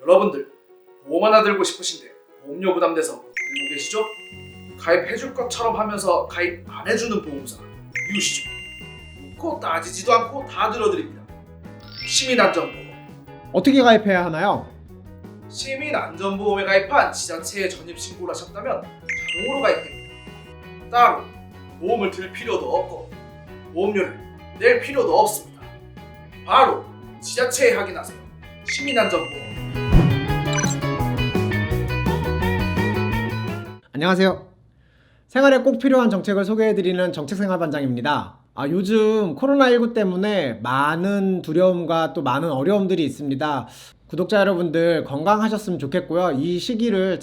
여러분들 보험 하나 들고 싶으신데 보험료 부담돼서 들고 계시죠? 가입해줄 것처럼 하면서 가입 안 해주는 보험사 이유시죠? 묻고 따지지도 않고 다 들어드립니다. 시민안전보험. 어떻게 가입해야 하나요? 시민안전보험에 가입한 지자체에 전입신고를 하셨다면 자동으로 가입됩니다. 따로 보험을 들 필요도 없고 보험료를 낼 필요도 없습니다. 바로 지자체에 확인하세요. 시민안전보험. 안녕하세요. 생활에 꼭 필요한 정책을 소개해드리는 정책생활반장입니다. 요즘 코로나19 때문에 많은 두려움과 또 많은 어려움들이 있습니다. 구독자 여러분들 건강하셨으면 좋겠고요. 이 시기를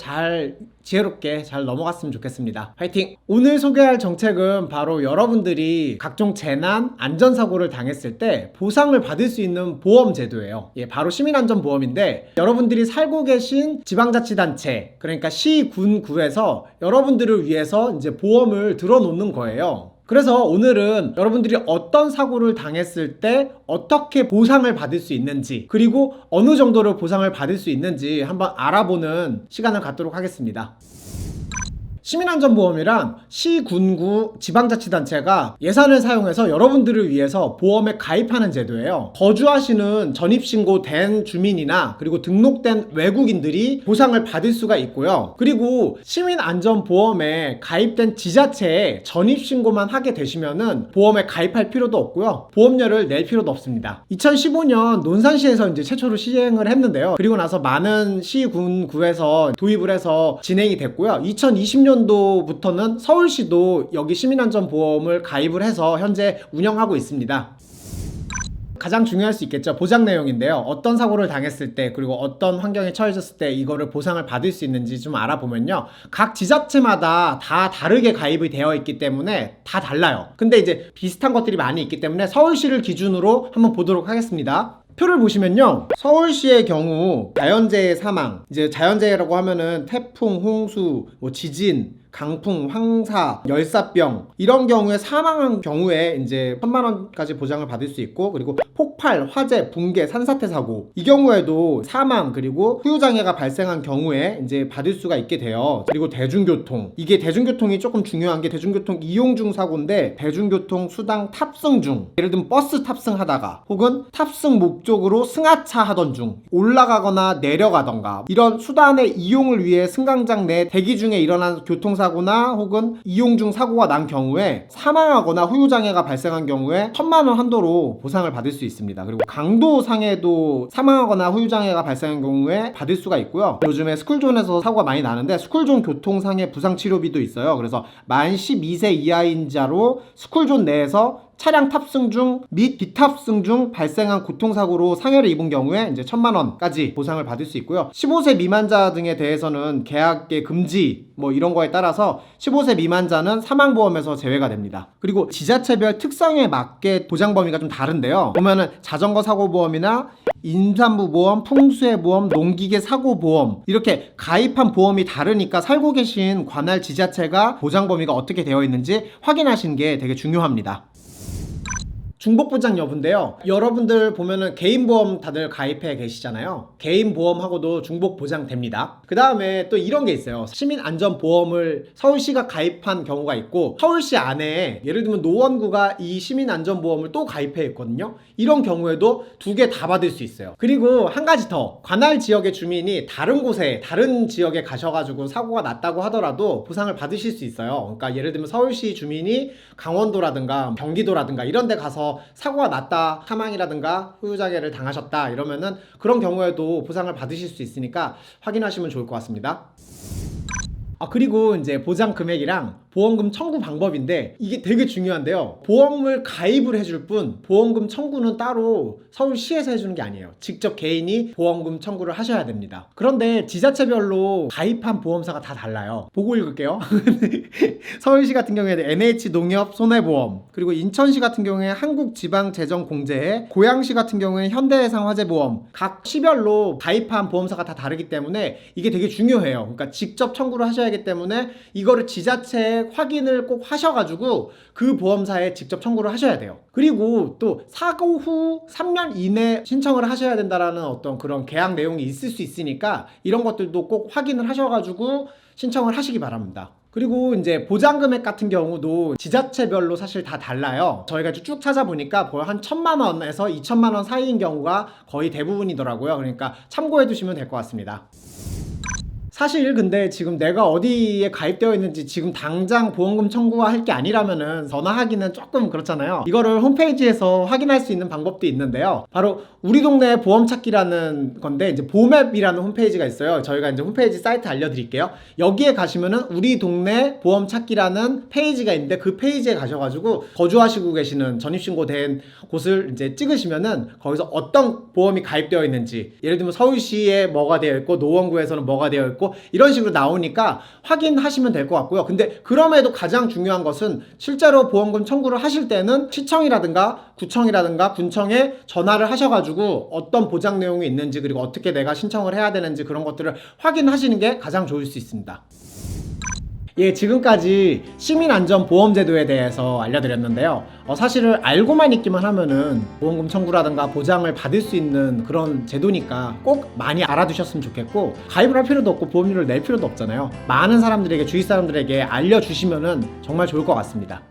지혜롭게 잘 넘어갔으면 좋겠습니다. 화이팅! 오늘 소개할 정책은 바로 여러분들이 각종 재난, 안전사고를 당했을 때 보상을 받을 수 있는 보험 제도예요. 바로 시민안전보험인데 여러분들이 살고 계신 지방자치단체, 그러니까 시, 군, 구에서 여러분들을 위해서 이제 보험을 들어놓는 거예요. 그래서 오늘은 여러분들이 어떤 사고를 당했을 때 어떻게 보상을 받을 수 있는지, 그리고 어느 정도로 보상을 받을 수 있는지 한번 알아보는 시간을 갖도록 하겠습니다. 시민안전보험이란 시, 군, 구, 지방자치단체가 예산을 사용해서 여러분들을 위해서 보험에 가입하는 제도예요. 거주하시는 전입신고된 주민이나 그리고 등록된 외국인들이 보상을 받을 수가 있고요. 그리고 시민안전보험에 가입된 지자체에 전입신고만 하게 되시면은 보험에 가입할 필요도 없고요. 보험료를 낼 필요도 없습니다. 2015년 논산시에서 이제 최초로 시행을 했는데요. 그리고 나서 많은 시, 군, 구에서 도입을 해서 진행이 됐고요. 2020년도부터는 서울시도 여기 시민안전보험을 가입을 해서 현재 운영하고 있습니다. 가장 중요할 수 있겠죠. 보장 내용인데요. 어떤 사고를 당했을 때, 그리고 어떤 환경에 처해졌을 때 이거를 보상을 받을 수 있는지 좀 알아보면요. 각 지자체마다 다 다르게 가입이 되어 있기 때문에 다 달라요. 근데 이제 비슷한 것들이 많이 있기 때문에 서울시를 기준으로 한번 보도록 하겠습니다. 표를 보시면요, 서울시의 경우 자연재해 사망, 이제 자연재해라고 하면은 태풍, 홍수, 지진, 강풍, 황사, 열사병 이런 경우에 사망한 경우에 이제 1,000만 원까지 보장을 받을 수 있고, 그리고 폭발, 화재, 붕괴, 산사태 사고 이 경우에도 사망 그리고 후유장애가 발생한 경우에 이제 받을 수가 있게 돼요. 그리고 대중교통, 이게 대중교통이 조금 중요한 게 대중교통 이용 중 사고인데, 대중교통 수당 탑승 중, 예를 들면 버스 탑승하다가 혹은 탑승 목적으로 승하차 하던 중, 올라가거나 내려가던가 이런 수단의 이용을 위해 승강장 내 대기 중에 일어난 교통사고나 혹은 이용 중 사고가 난 경우에 사망하거나 후유장애가 발생한 경우에 1,000만 원 한도로 보상을 받을 수 있습니다. 그리고 강도상해도 사망하거나 후유장애가 발생한 경우에 받을 수가 있고요. 요즘에 스쿨존에서 사고가 많이 나는데 스쿨존 교통상해 부상치료비도 있어요. 그래서 만 12세 이하인 자로 스쿨존 내에서 차량 탑승 중 및 비탑승 중 발생한 고통사고로 상해를 입은 경우에 이제 1,000만 원까지 보상을 받을 수 있고요. 15세 미만자 등에 대해서는 계약의 금지 이런 거에 따라서 15세 미만자는 사망보험에서 제외가 됩니다. 그리고 지자체별 특성에 맞게 보장 범위가 좀 다른데요. 보면은 자전거 사고보험이나 임산부 보험, 풍수해 보험, 농기계 사고 보험 이렇게 가입한 보험이 다르니까 살고 계신 관할 지자체가 보장 범위가 어떻게 되어 있는지 확인하시는 게 되게 중요합니다. 중복보장 여부인데요. 여러분들 보면은 개인보험 다들 가입해 계시잖아요. 개인보험하고도 중복보장 됩니다. 그 다음에 또 이런 게 있어요. 시민안전보험을 서울시가 가입한 경우가 있고, 서울시 안에 예를 들면 노원구가 이 시민안전보험을 또 가입해 있거든요. 이런 경우에도 두 개 다 받을 수 있어요. 그리고 한 가지 더, 관할 지역의 주민이 다른 곳에 다른 지역에 가셔가지고 사고가 났다고 하더라도 보상을 받으실 수 있어요. 그러니까 예를 들면 서울시 주민이 강원도라든가 경기도라든가 이런 데 가서 사고가 났다, 사망이라든가 후유장애를 당하셨다 이러면은 그런 경우에도 보상을 받으실 수 있으니까 확인하시면 좋을 것 같습니다. 그리고 이제 보장 금액이랑 보험금 청구 방법인데 이게 되게 중요한데요. 보험을 가입을 해줄 뿐 보험금 청구는 따로 서울시에서 해주는 게 아니에요. 직접 개인이 보험금 청구를 하셔야 됩니다. 그런데 지자체별로 가입한 보험사가 다 달라요. 보고 읽을게요. 서울시 같은 경우에는 NH농협손해보험, 그리고 인천시 같은 경우에 한국지방재정공제회, 고양시 같은 경우에는 현대해상화재보험, 각 시별로 가입한 보험사가 다 다르기 때문에 이게 되게 중요해요. 그러니까 직접 청구를 하셔야 하기 때문에 이거를 지자체에 때 확인을 꼭 하셔가지고 그 보험사에 직접 청구를 하셔야 돼요. 그리고 또 사고 후 3년 이내 신청을 하셔야 된다라는 어떤 그런 계약 내용이 있을 수 있으니까 이런 것들도 꼭 확인을 하셔가지고 신청을 하시기 바랍니다. 그리고 이제 보장 금액 같은 경우도 지자체별로 사실 다 달라요. 저희가 쭉 찾아보니까 거의 한 1,000만 원에서 2,000만 원 사이인 경우가 거의 대부분이더라고요. 그러니까 참고해 두시면 될 것 같습니다. 사실 근데 지금 내가 어디에 가입되어 있는지 지금 당장 보험금 청구할 게 아니라면은 전화하기는 조금 그렇잖아요. 이거를 홈페이지에서 확인할 수 있는 방법도 있는데요. 바로 우리 동네 보험 찾기라는 건데 이제 보맵이라는 홈페이지가 있어요. 저희가 이제 홈페이지 사이트 알려드릴게요. 여기에 가시면은 우리 동네 보험 찾기라는 페이지가 있는데 그 페이지에 가셔가지고 거주하시고 계시는 전입신고된 곳을 이제 찍으시면은 거기서 어떤 보험이 가입되어 있는지, 예를 들면 서울시에 뭐가 되어 있고 노원구에서는 뭐가 되어 있고 이런 식으로 나오니까 확인하시면 될 것 같고요. 근데 그럼에도 가장 중요한 것은 실제로 보험금 청구를 하실 때는 시청이라든가 구청이라든가 군청에 전화를 하셔가지고 어떤 보장 내용이 있는지, 그리고 어떻게 내가 신청을 해야 되는지 그런 것들을 확인하시는 게 가장 좋을 수 있습니다. 예, 지금까지 시민안전보험제도에 대해서 알려드렸는데요. 사실을 알고만 있기만 하면은 보험금 청구라든가 보장을 받을 수 있는 그런 제도니까 꼭 많이 알아두셨으면 좋겠고, 가입을 할 필요도 없고 보험료를 낼 필요도 없잖아요. 많은 사람들에게, 주위 사람들에게 알려주시면은 정말 좋을 것 같습니다.